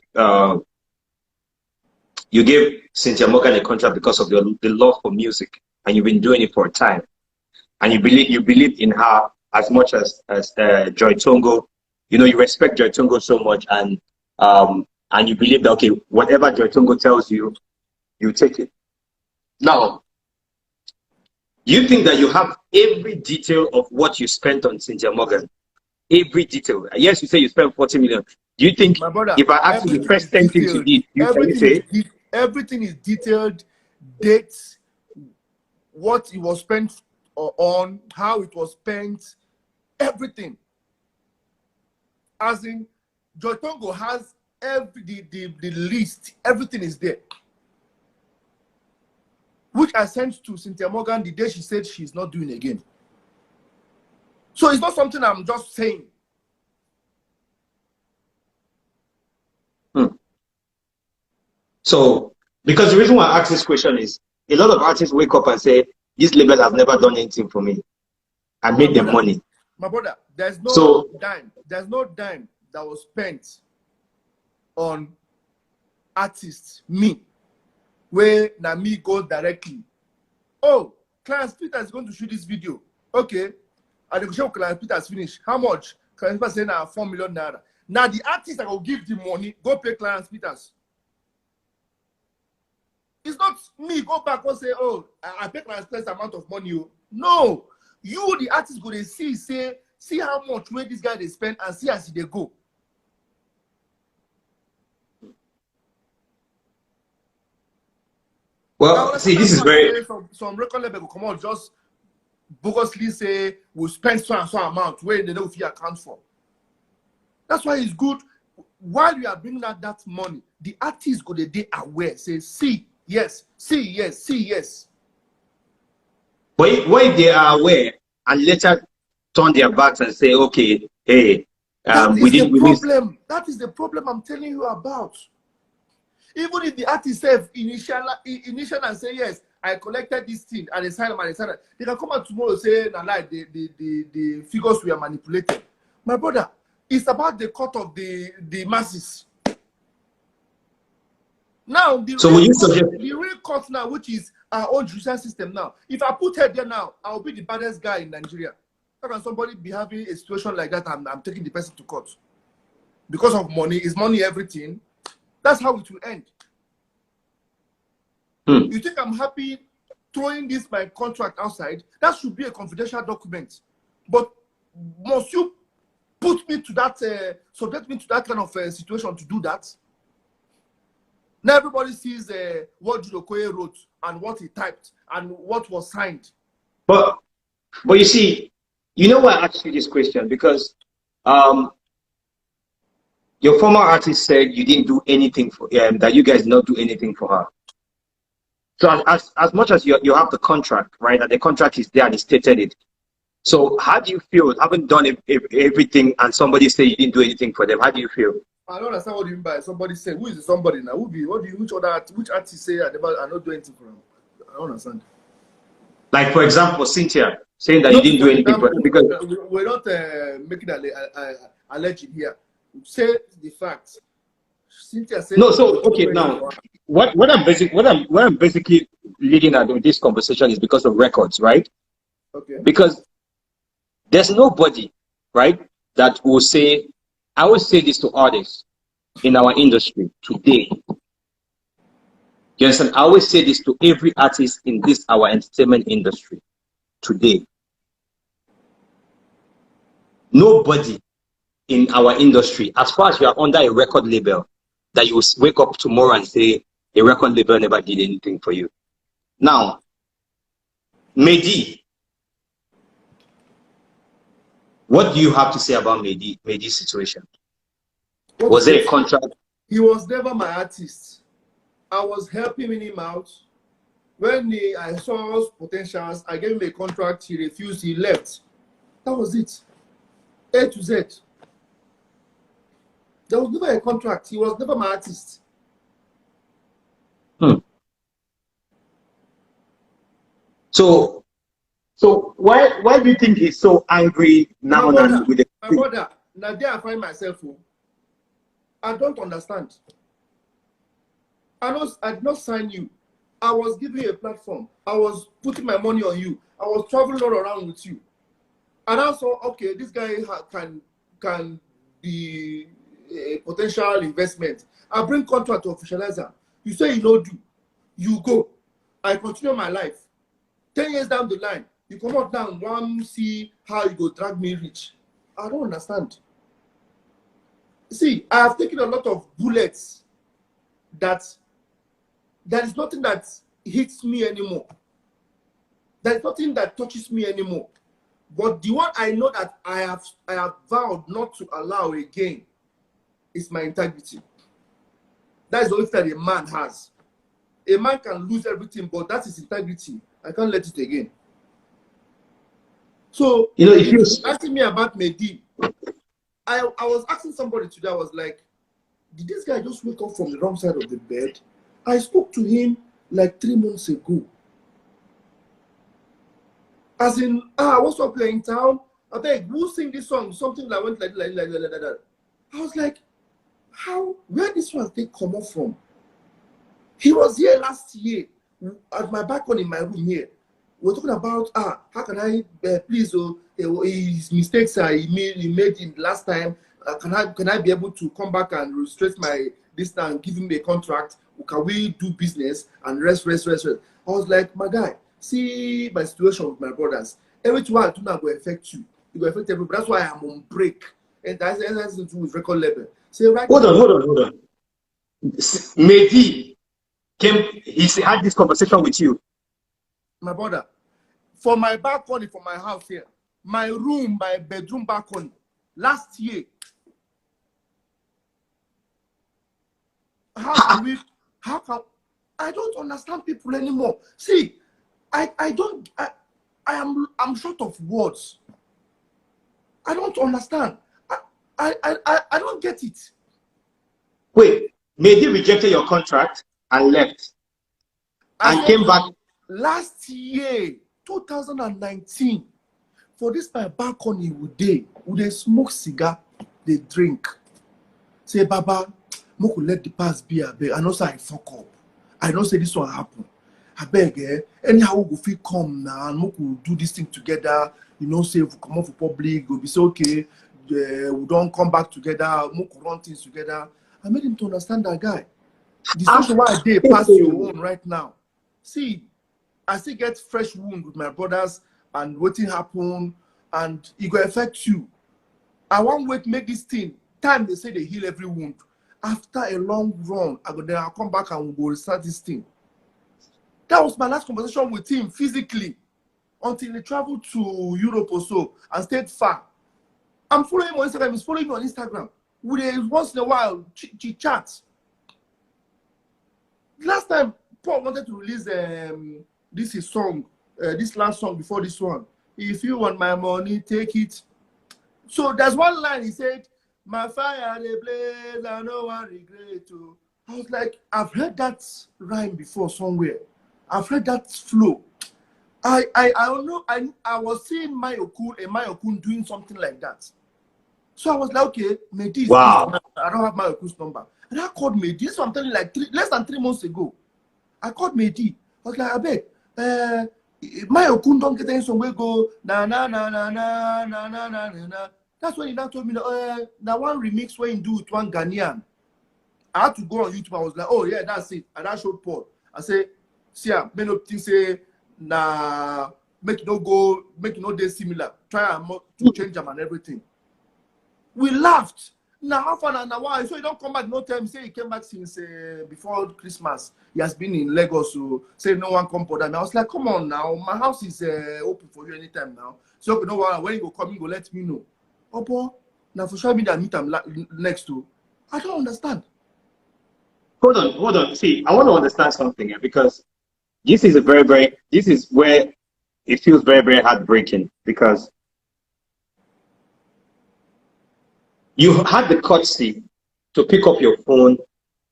Speaker 3: Cynthia Morgan a contract because of the love for music, and you've been doing it for a time, and you believe in her as much as Joy Tongo. You know, you respect Joy Tongo so much, and you believe that, okay, whatever Joy Tongo tells you, you take it. Now, you think that you have every detail of what you spent on Cynthia Morgan? Every detail. Yes, you say you spent 40 million. Do you think,
Speaker 4: my brother,
Speaker 3: if I ask you the first 10 things you did, can you say?
Speaker 4: Everything is detailed, dates, what it was spent on, how it was spent, everything. As in, Joy Tongo has the list, everything is there. Which I sent to Cynthia Morgan the day she said she's not doing again. So it's not something I'm just saying.
Speaker 3: So, because the reason why I ask this question is, a lot of artists wake up and say, this label has never done anything for me. I made them money.
Speaker 4: My brother, there's no dime that was spent on artists, me, where now me go directly. Oh, Clarence Peter is going to shoot this video. Okay. And the show Clarence Peter's finished. How much? Clarence Peter saying 4 million naira. Now the artist that will give the money, go pay Clarence Peters. It's not me go back and say, oh, I pay my expense amount of money. Oh. No. You, the artist, go to see how much where this guy they spend and see as they go.
Speaker 3: Well, see, this is very...
Speaker 4: Some record label will come out just bogusly say, we'll spend so and so amount where they know if you account for. That's why it's good. While you are bringing out that money, the artist go the day aware, say, see, yes, see, yes, see, yes.
Speaker 3: But if they are aware and later turn their backs and say, okay, hey, we didn't...
Speaker 4: That is the problem I'm telling you about. Even if the artist self initial and say, yes, I collected this thing and they sign them and they sign it, they can come out tomorrow and say, nah, like the figures we are manipulating. My brother, it's about the cut of the masses. Now, the real cut now, which is our own judicial system now. If I put her there now, I'll be the baddest guy in Nigeria. How can somebody be having a situation like that? I'm taking the person to court. Because of money, is money everything? That's how it will end. You think I'm happy throwing my contract outside? That should be a confidential document. But must you put me to that, subject me to that kind of situation to do that? Now everybody sees what Jude Okoye wrote and what he typed and what was signed.
Speaker 3: But you see, you know why I asked you this question? Because your former artist said you didn't do anything for that you guys did not do anything for her. So as much as you have the contract, right, and the contract is there and it stated it. So how do you feel having done everything and somebody say you didn't do anything for them? How do you feel?
Speaker 4: I don't understand what you mean by somebody say. Who is somebody now? Which artist say I not do anything for them? I don't understand.
Speaker 3: Like for example, Cynthia saying that you didn't do anything for them because
Speaker 4: we're not making alleged here. Say the facts. Cynthia said
Speaker 3: no. So okay, now what I'm basically leading at with this conversation is because of records, right?
Speaker 4: Okay.
Speaker 3: Because there's nobody, right, that will say. I always say this to artists in our industry today. You understand? I always say this to every artist in this our entertainment industry today. Nobody in our industry, as far as you are under a record label, that you will wake up tomorrow and say a record label never did anything for you. Now, Mehdi, what do you have to say about Mehdi's situation?
Speaker 4: Okay.
Speaker 3: Was there a contract?
Speaker 4: He was never my artist. I was helping him out. When I saw potentials, I gave him a contract. He refused. He left. That was it. A to Z. There was never a contract. He was never my artist.
Speaker 3: So why do you think he's so angry now?
Speaker 4: My brother, now there I find myself. I don't understand. I did not sign you. I was giving you a platform. I was putting my money on you. I was traveling all around with you. And I saw, okay, this guy can be a potential investment. I bring contract to officializer. You say you don't do. You go. I continue my life. 10 years down the line, you come out now and want to see how you go drag me rich. I don't understand. See, I have taken a lot of bullets that there is nothing that hits me anymore. There is nothing that touches me anymore. But the one I know that I have vowed not to allow again is my integrity. That is the only thing that a man has. A man can lose everything, but that is integrity. I can't let it again. So,
Speaker 3: you know, if you're
Speaker 4: asking me about Mehdi, I was asking somebody today, I was like, did this guy just wake up from the wrong side of the bed? I spoke to him like 3 months ago. As in, what's up playing town? I beg, who sing this song? Something that went like that. I was like, where this one thing come up from? He was here last year at my balcony in my room here. We're talking about how can I please his mistakes he made in last time. Can I be able to come back and restrict this time, give him a contract. Can we do business and rest? I was like, my guy, see my situation with my brothers. Every time I do not go affect you. It will affect everybody. That's why I'm on break. And that's to do with record level. So right
Speaker 3: hold on. Mehdi he had this conversation with you.
Speaker 4: My brother, for my balcony, for my house here, my room, my bedroom balcony, last year. How can I don't understand people anymore. See, I'm short of words. I don't understand. I don't get it.
Speaker 3: Wait, Mehdi rejected your contract and left and came back
Speaker 4: last year, 2019. For this my balcony would they smoke cigar, they drink. Say, Baba, mo could let the past be a bit. I know say I fuck up. I know say this will happen. I beg, anyhow we go feel come now and we could do this thing together. You know, say if we come out for public, we'll be so okay. We don't come back together, we could run things together. I made him to understand that guy. The situation why they pass your own right now. See, I still get fresh wound with my brothers and waiting happen and it will affect you. I won't wait make this thing. Time they say they heal every wound. After a long run, I'll come back and we'll restart this thing. That was my last conversation with him physically until he traveled to Europe or so and stayed far. I'm following him on Instagram. He's following me on Instagram. Once in a while, chat. Last time, Paul wanted to release this song, this last song before this one. If you want my money, take it. So there's one line he said, my fire they blaze, I no one regret to. I was like, I've heard that rhyme before somewhere. I've heard that flow. I don't know. I was seeing Okun doing something like that. So I was like, okay, Mehdi.
Speaker 3: Wow.
Speaker 4: I don't have Okun's number. And I called Mehdi. This is what I'm telling you, like less than 3 months ago. I called Mehdi. I was like, I beg, Okun don't get any song we go na na na na na na na na na. That's when he now told me that one remix where he do with one Ghanaian. I had to go on YouTube. I was like, oh yeah, that's it. And I showed Paul. I say, see, many of things say nah, make it no day similar. Try to change them and everything. We laughed. Now half an hour. So he don't come back no time. Say he came back since before Christmas. He has been in Lagos, so say no one come for that. I was like, come on now, my house is open for you anytime now. So you know what? When you go come, you go let me know. Oh boy, now for sure me that meet him next to. I don't understand.
Speaker 3: Hold on. See, I want to understand something here because this is this is where it feels very, very heartbreaking because you had the courtesy to pick up your phone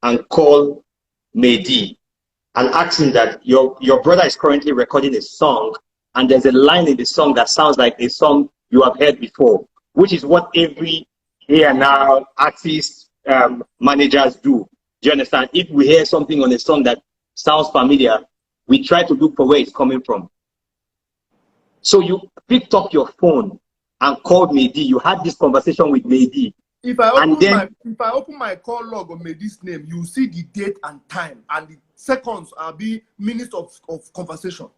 Speaker 3: and call Mehdi and ask him that your brother is currently recording a song and there's a line in the song that sounds like a song you have heard before, which is what every here now artist managers do. Do you understand? If we hear something on a song that sounds familiar, we try to look for where it's coming from. So you picked up your phone and called Mehdi. You had this conversation with Mehdi.
Speaker 4: If I open my call log on Mehdi's name, you see the date and time, and the seconds will be minutes of conversation.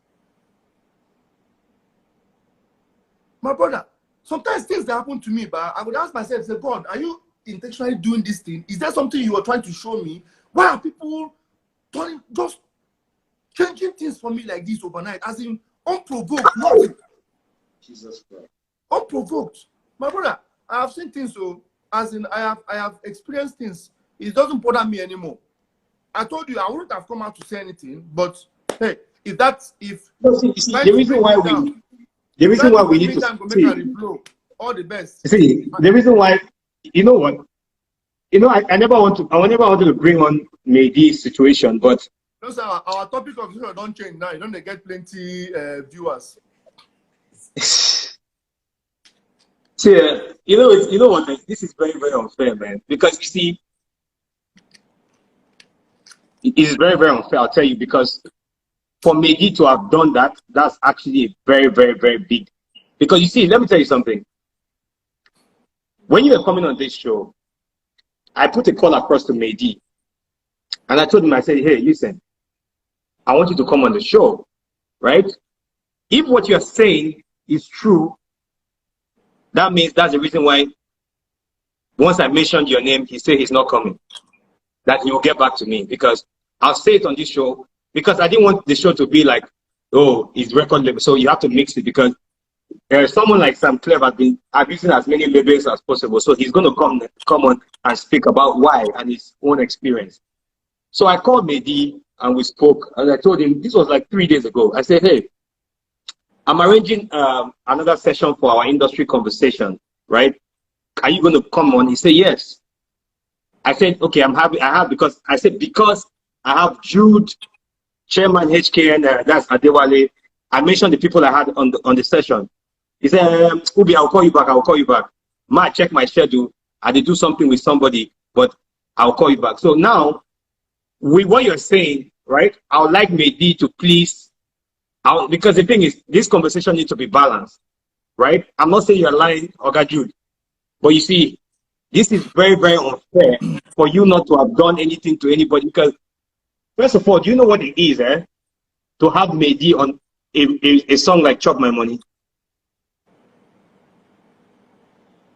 Speaker 4: My brother, sometimes things that happen to me, but I would ask myself, say, God, are you intentionally doing this thing? Is there something you are trying to show me? Why are people just changing things for me like this overnight, as in unprovoked? Nothing.
Speaker 3: Jesus Christ.
Speaker 4: Unprovoked. My brother, I have seen things, so as in I have experienced things. It doesn't bother me anymore. I told you I wouldn't have come out to say anything, but hey,
Speaker 3: the reason why we need to
Speaker 4: see, all the best.
Speaker 3: See, the reason why, you know what, I never want to bring on Mehdi's situation, but
Speaker 4: no, sir, our topic of discussion don't change now. You don't get plenty viewers.
Speaker 3: See, you know what? This is very, very unfair, man. Because you see, it is very, very unfair. I'll tell you, because for Mehdi to have done that, that's actually a very, very, very big. Because you see, let me tell you something. When you were coming on this show, I put a call across to Mehdi And I told him, I said, hey, listen, I want you to come on the show, right? If what you're saying is true, that means that's the reason why once I mentioned your name, he said he's not coming, that he will get back to me, because I'll say it on this show, because I didn't want the show to be like, oh, it's record label. So you have to mix it, because someone like Sam Cleve has been abusing as many labels as possible. So he's going to come on and speak about why and his own experience. So I called Mehdi and we spoke, and I told him, this was like 3 days ago. I said, hey, I'm arranging another session for our industry conversation, right? Are you going to come on? He said, yes. I said, okay, I'm happy. Because I have Jude, Chairman HKN, that's Adewale. I mentioned the people I had on the session. He said, Ubi, I'll call you back. Ma, check my schedule. I did do something with somebody, but I'll call you back. So now, with what you're saying, right, I would like Mehdi to please, because the thing is, this conversation needs to be balanced, right? I'm not saying you're lying, Oga Jude, but you see, this is very, very unfair for you not to have done anything to anybody, because, first of all, do you know what it is, to have Mehdi on a song like Chop My Money?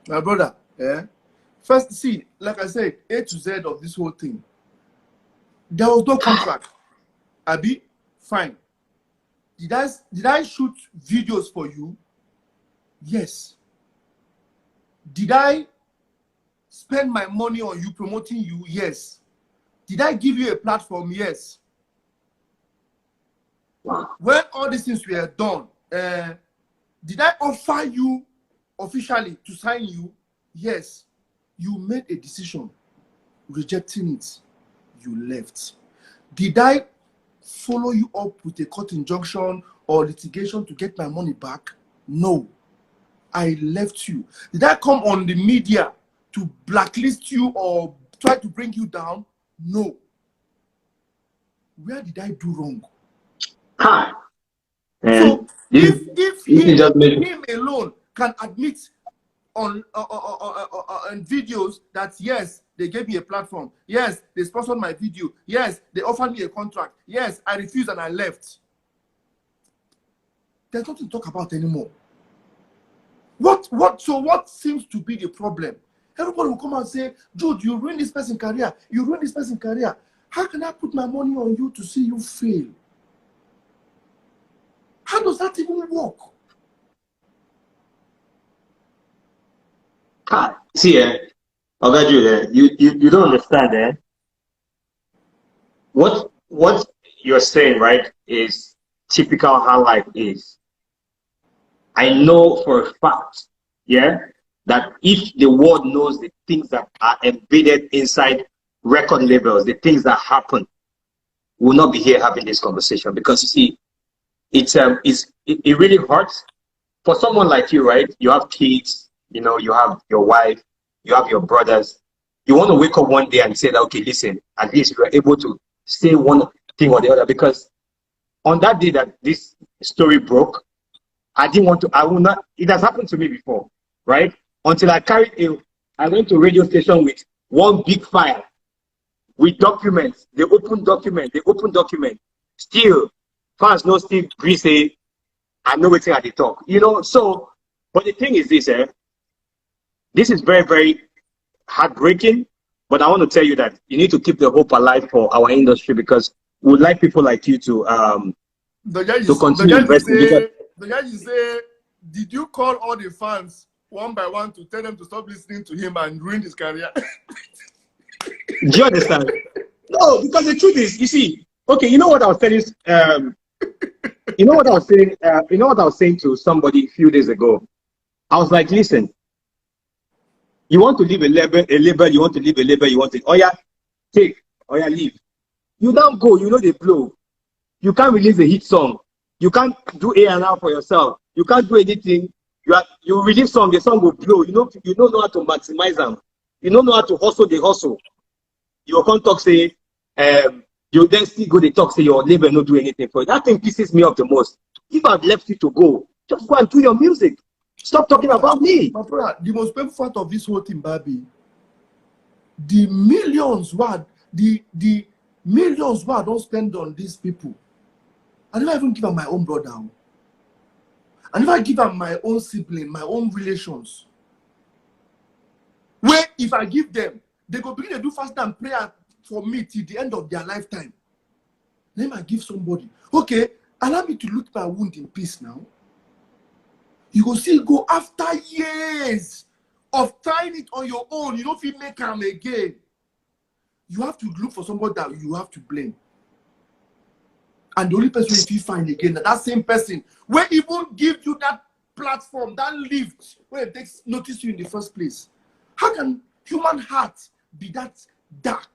Speaker 4: My brother, first, see, like I said, A to Z of this whole thing, there was no contract. Abi, fine. Did I shoot videos for you? Yes. Did I spend my money on you, promoting you? Yes. Did I give you a platform? Yes. When all these things were done, did I offer you officially to sign you? Yes. You made a decision rejecting it. You left. Did I follow you up with a court injunction or litigation to get my money back? No. I left you. Did I come on the media to blacklist you or try to bring you down? No. Where did I do wrong? So if him alone can admit on videos that yes, they gave me a platform, yes, they sponsored my video, yes, they offered me a contract, yes, I refused and I left, there's nothing to talk about anymore. So what seems to be the problem? Everybody will come and say, Jude, you ruined this person's career, you ruined this person's career. How can I put my money on you to see you fail? How does that even work?
Speaker 3: See, Oga Jude, you don't understand, What you're saying, right, is typical how life is. I know for a fact, that if the world knows the things that are embedded inside record labels, the things that happen, we'll not be here having this conversation. Because you see, it really hurts for someone like you, right? You have kids, you know, you have your wife, you have your brothers. You want to wake up one day and say that, okay, listen, at least you are able to say one thing or the other. Because on that day that this story broke, I will not, it has happened to me before, right? Until I went to a radio station with one big file with documents, the open document. Still, fans no still agree say, I know what's at the talk, you know. So, but the thing is this, this is very, very heartbreaking. But I want to tell you that you need to keep the hope alive for our industry, because we would like people like you to continue investing.
Speaker 4: The guy you say, did you call all the fans one by one to tell them to stop listening to him and ruin his career?
Speaker 3: Do you understand? No, because the truth is, you see, okay, you know what I was telling you know what I was saying to somebody a few days ago. I was like, listen, you want to leave a label, you want to leave a label, you want to, leave. You don't go, you know they blow. You can't release a hit song. You can't do A&R for yourself. You can't do anything. You release song, the song will blow. You don't know how to maximize them. You don't know how to hustle the hustle. You can't talk, say, you then still go to talk, say your label not do anything for you. That thing pisses me off the most. If I've left you to go, just go and do your music. Stop talking about me.
Speaker 4: My brother, the most painful part of this whole thing, Babi, the millions, the Millions wey I don spend on these people. I never even give am my own brother. I never give am my own sibling, my own relations. Where if I give them, they go begin to do fast and prayer for me till the end of their lifetime. Then I give somebody. Okay, allow me to look my wound in peace now. You go see go after years of trying it on your own. You don't feel make am again. You have to look for somebody that you have to blame. And the only person you find again, that same person, will even give you that platform, that lift, where it takes notice you in the first place. How can human heart be that dark?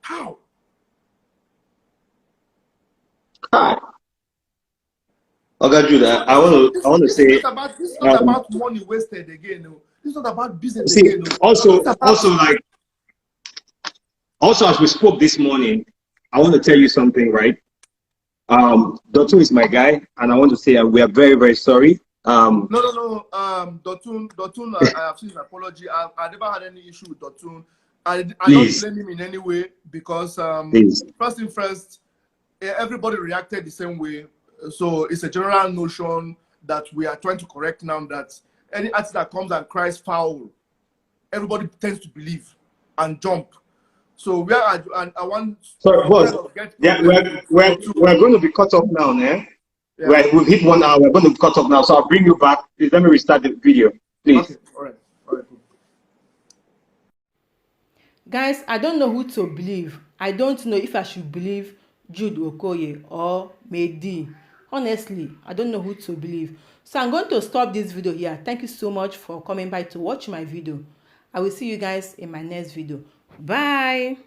Speaker 4: How?
Speaker 3: Okay, Jude, I want to
Speaker 4: This is
Speaker 3: say,
Speaker 4: not about money wasted again. No. This is not about business
Speaker 3: see,
Speaker 4: again. No.
Speaker 3: also as we spoke this morning, I want to tell you something, right? Dotun is my guy, and I want to say we are very, very sorry.
Speaker 4: No. Dotun, I have seen his apology. I never had any issue with Dotun. I don't blame him in any way because first thing first, everybody reacted the same way. So it's a general notion that we are trying to correct now, that any artist that comes and cries foul, everybody tends to believe and jump. So I want.
Speaker 3: Sorry, boss. Yeah, we're going to be cut off now, eh? Yeah. Right, we've hit 1 hour. We're going to cut off now, so I'll bring you back. Please let me restart the video, please.
Speaker 4: Okay, all right, cool.
Speaker 1: Guys, I don't know who to believe. I don't know if I should believe Jude Okoye or Mehdi. Honestly, I don't know who to believe. So I'm going to stop this video here. Thank you so much for coming by to watch my video. I will see you guys in my next video. Bye.